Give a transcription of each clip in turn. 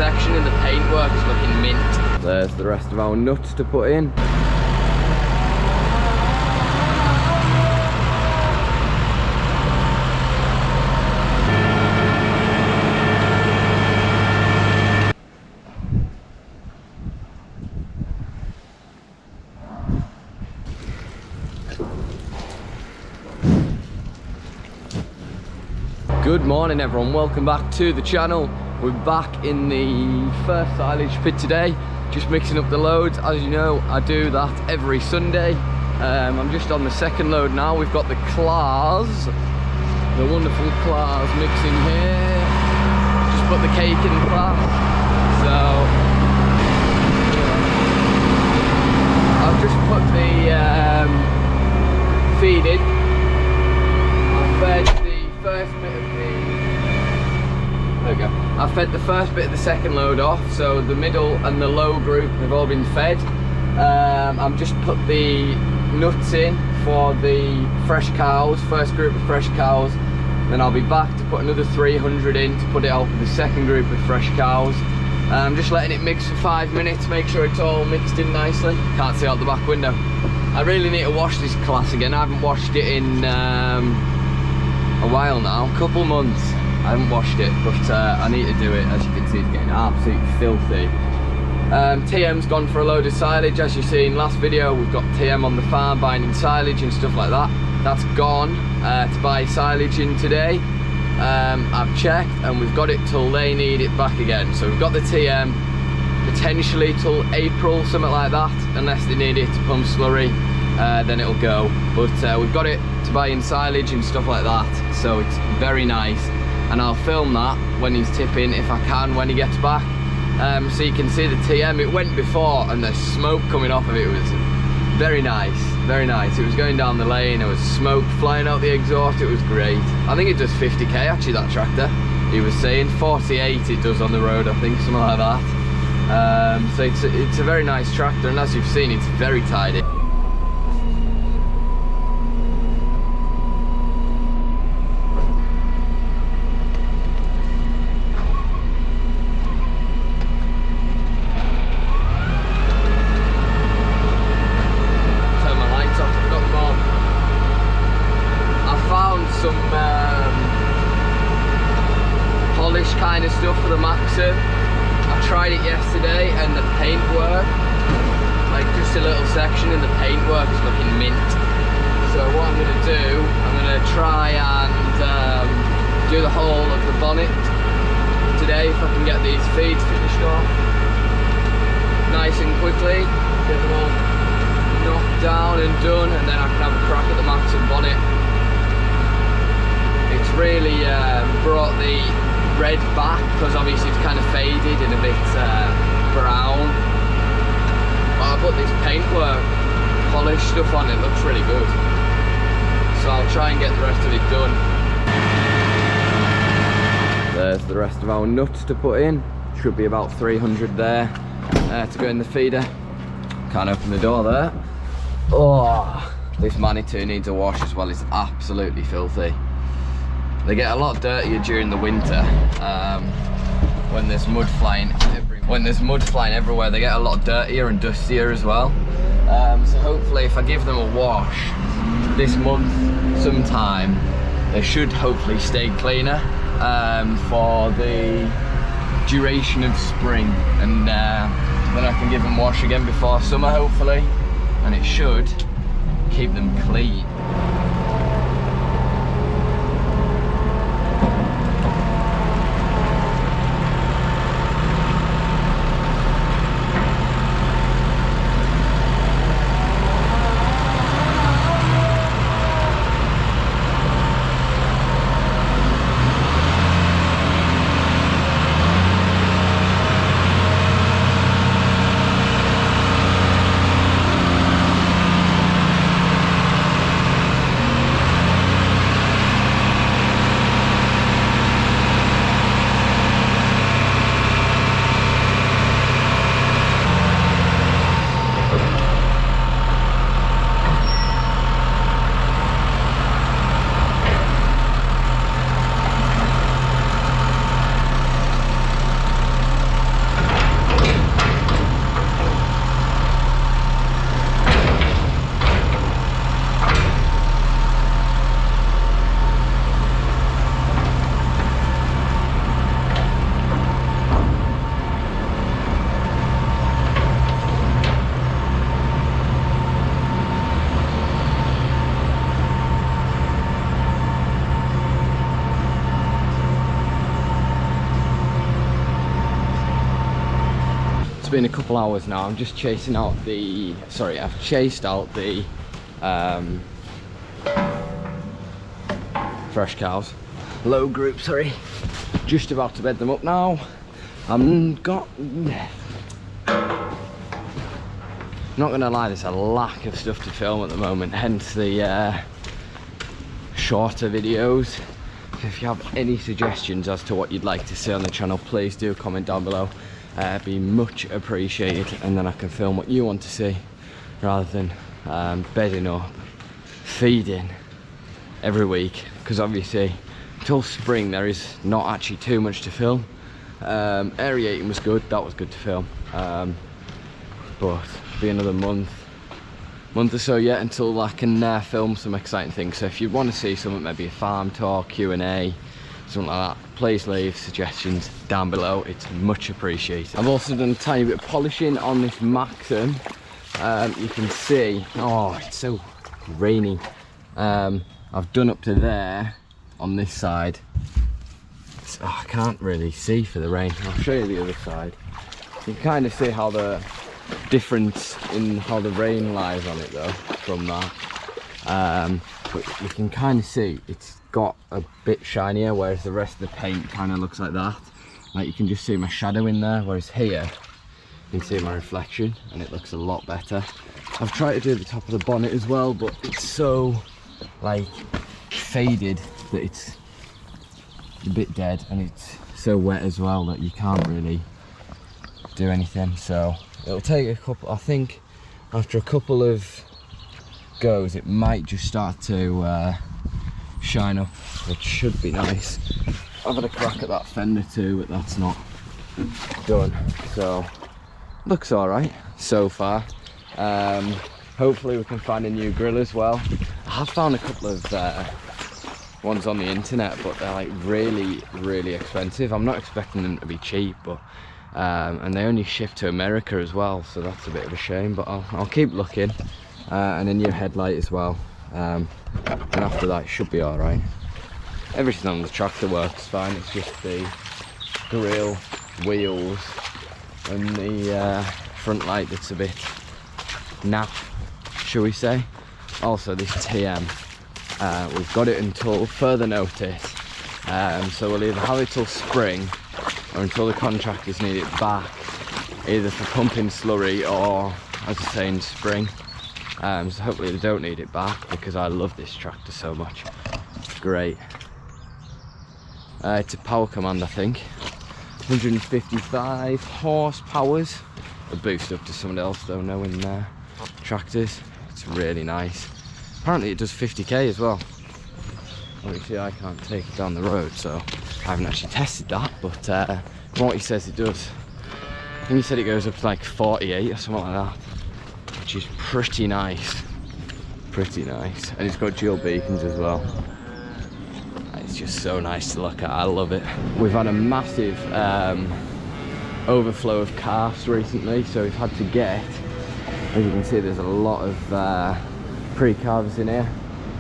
section and the paintwork is looking mint. There's the rest of our nuts to put in. Good morning everyone, welcome back to the channel. We're back in the first silage pit today, just mixing up the loads. As you know, I do that every Sunday. I'm just on the second load now. We've got the claws, the wonderful claws mixing here. Just put the cake in the class. So I've just put the feed in. I've fed the first bit of there we go. I fed the first bit of the second load off, so the middle and the low group have all been fed. I've just put the nuts in for the fresh cows, first group of fresh cows. Then I'll be back to put another 300 in to put it out for the second group of fresh cows. I'm just letting it mix for 5 minutes, make sure it's all mixed in nicely. Can't see out the back window. I really need to wash this class again. I haven't washed it in a while now, a couple months. I haven't washed it, but I need to do it. As you can see, it's getting absolutely filthy. TM's gone for a load of silage. As you've seen last video, we've got TM on the farm buying in silage and stuff like that. That's gone to buy silage in today. I've checked and we've got it till they need it back again. So we've got the TM potentially till April, something like that, unless they need it to pump slurry, then it'll go. But we've got it to buy in silage and stuff like that, so it's very nice. And I'll film that when he's tipping, if I can, when he gets back. So you can see the TM, it went before and the smoke coming off of it was very nice, very nice. It was going down the lane, there was smoke flying out the exhaust, it was great. I think it does 50k actually, that tractor. He was saying 48 it does on the road, I think, something like that. So it's a very nice tractor, and as you've seen, it's very tidy. Kind of stuff for the Maxim. I tried it yesterday and the paintwork, like just a little section and the paintwork is looking mint. So what I'm going to do, I'm going to try and do the whole of the bonnet today if I can get these feeds finished off nice and quickly, get them all knocked down and done, and then I can have a crack at the Maxim bonnet. It's really brought the red back because obviously it's kind of faded and a bit brown, but I put this paintwork polished stuff on, it looks really good, so I'll try and get the rest of it done. There's the rest of our nuts to put in. Should be about 300 there to go in the feeder. Can't open the door there. Oh, this Manitou needs a wash as well. It's absolutely filthy. They get a lot dirtier during the winter when there's mud flying everywhere. They get a lot dirtier and dustier as well. So hopefully, if I give them a wash this month sometime, they should hopefully stay cleaner for the duration of spring, and then I can give them a wash again before summer, hopefully, and it should keep them clean. been a couple hours now. I'm just chasing out the, sorry, I've chased out the fresh cows. Low group, sorry. Just about to bed them up now. Not gonna lie, there's a lack of stuff to film at the moment, hence the shorter videos. If you have any suggestions as to what you'd like to see on the channel, please do comment down below. Be much appreciated, and then I can film what you want to see rather than bedding up, feeding every week, because obviously until spring there is not actually too much to film. Aerating was good, that was good to film, but be another month or so yet until I can film some exciting things. So if you want to see something, maybe a farm tour, Q&A, something like that, please leave suggestions down below. It's much appreciated. I've also done a tiny bit of polishing on this Maxim. You can see, oh, it's so rainy. I've done up to there on this side. I can't really see for the rain. I'll show you the other side. You can kind of see how the difference in how the rain lies on it though from that, but you can kind of see it's got a bit shinier, whereas the rest of the paint kind of looks like that. Like you can just see my shadow in there, whereas here you can see my reflection and it looks a lot better. I've tried to do the top of the bonnet as well, but it's so like faded that it's a bit dead, and it's so wet as well that you can't really do anything. So it'll take a couple, I think after a couple of goes it might just start to shine up, which should be nice. I've had a crack at that fender too, but that's not done, so looks all right so far. Hopefully we can find a new grill as well. I have found a couple of ones on the internet, but they're like really expensive. I'm not expecting them to be cheap, but and they only ship to America as well, so that's a bit of a shame, but I'll keep looking. And a new headlight as well, and after that it should be all right. Everything on the tractor works fine, it's just the grille, wheels and the front light that's a bit naff, shall we say. Also this TM, we've got it until further notice, so we'll either have it till spring or until the contractors need it back, either for pumping slurry or, as I say, in spring. So hopefully they don't need it back, because I love this tractor so much. It's great. It's a power command, I think. 155 horsepower. A boost up to someone else though, knowing tractors. It's really nice. Apparently it does 50k as well. Obviously I can't take it down the road, so I haven't actually tested that, but from what he says it does. I think he said it goes up to like 48 or something like that, which is pretty nice. Pretty nice. And it's got dual beacons as well. It's just so nice to look at, I love it. We've had a massive overflow of calves recently, so we've had to get, as you can see, there's a lot of pre-calves in here.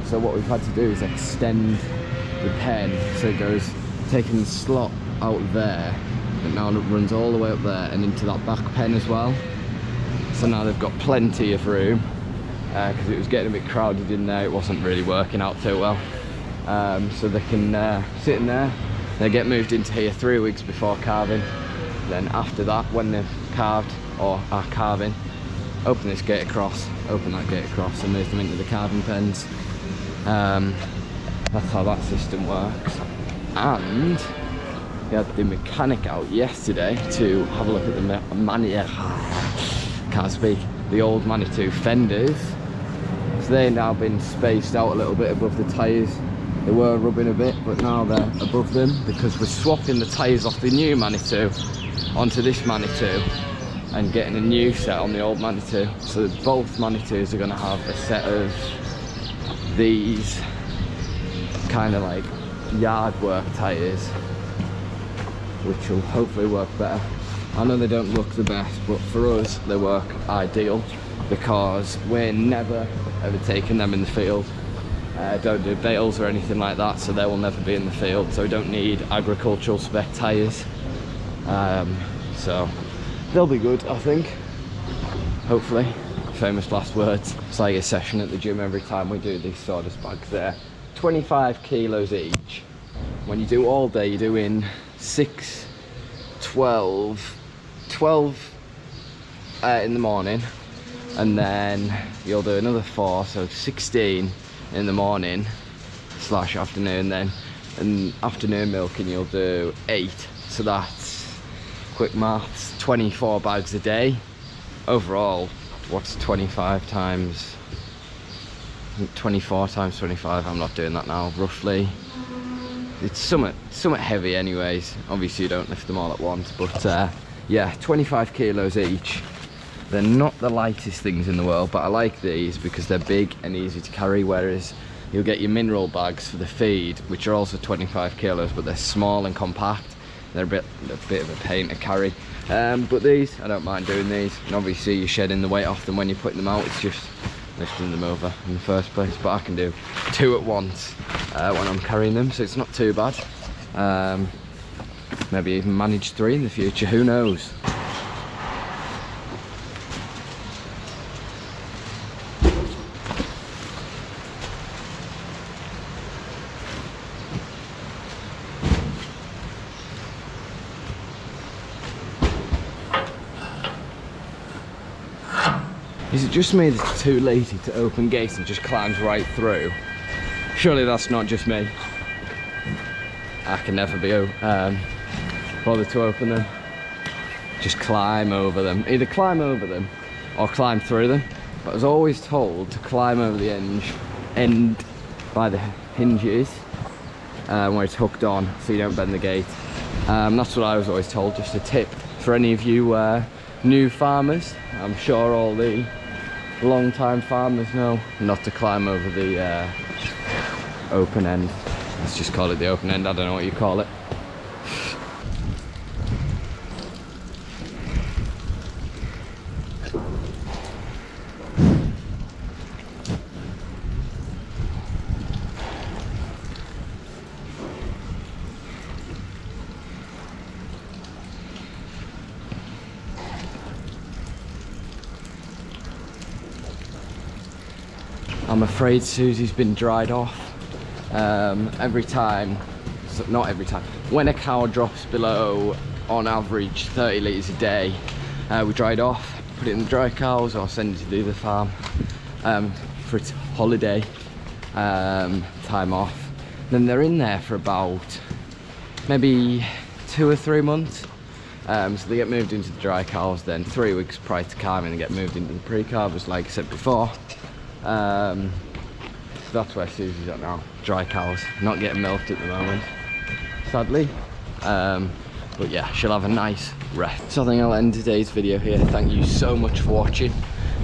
So what we've had to do is extend the pen, so it goes, taking the slot out there, and now it runs all the way up there and into that back pen as well. So now they've got plenty of room, because it was getting a bit crowded in there, it wasn't really working out too well. So they can sit in there, they get moved into here 3 weeks before calving. Then after that, when they've calved or are calving, open this gate across, open that gate across and move them into the calving pens. That's how that system works. And we had the mechanic out yesterday to have a look at the old Manitou fenders. So they've now been spaced out a little bit above the tyres. They were rubbing a bit, but now they're above them, because we're swapping the tyres off the new Manitou onto this Manitou and getting a new set on the old Manitou. So both Manitous are going to have a set of these kind of like yard work tyres, which will hopefully work better. I know they don't look the best, but for us they work ideal, because we're never ever taking them in the field. Don't do bales or anything like that, so they will never be in the field, so we don't need agricultural spec tyres. So they'll be good, I think. Hopefully. Famous last words. It's like a session at the gym every time we do these sawdust bags there. 25 kilos each. When you do all day, you're doing 6, 12 in the morning, and then you'll do another 4, so 16 in the morning / afternoon, then and afternoon milking you'll do 8, so that's, quick maths, 24 bags a day. Overall, what's 25 times 24 times 25? I'm not doing that now. Roughly, it's somewhat heavy anyways. Obviously you don't lift them all at once, but yeah, 25 kilos each. They're not the lightest things in the world, but I like these because they're big and easy to carry, whereas you'll get your mineral bags for the feed, which are also 25 kilos, but they're small and compact. They're a bit of a pain to carry. But these, I don't mind doing these. And obviously you're shedding the weight off them when you're putting them out. It's just lifting them over in the first place. But I can do 2 at once when I'm carrying them, so it's not too bad. Maybe even manage 3 in the future, who knows? Is it just me that's too lazy to open gates and just climbs right through? Surely that's not just me. I can never be bothered to open them. Just climb over them. Either climb over them or climb through them. But I was always told to climb over the end by the hinges where it's hooked on, so you don't bend the gate. That's what I was always told. Just a tip for any of you new farmers. I'm sure all the long-time farmers know not to climb over the open end. Let's just call it the open end. I don't know what you call it. I'm afraid Susie's been dried off. Every time, not every time, when a cow drops below, on average, 30 litres a day, we dry it off, put it in the dry cows or send it to the other farm for its holiday time off. Then they're in there for about maybe 2 or 3 months. So they get moved into the dry cows, then 3 weeks prior to calving they get moved into the pre-calvers, like I said before. So that's where Susie's at now, dry cows, not getting milked at the moment, sadly. But yeah, she'll have a nice rest. So I think I'll end today's video here. Thank you so much for watching.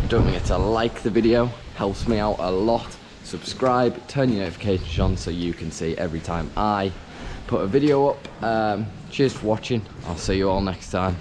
Don't forget to like the video, helps me out a lot. Subscribe, turn your notifications on so you can see every time I put a video up. Cheers for watching. I'll see you all next time.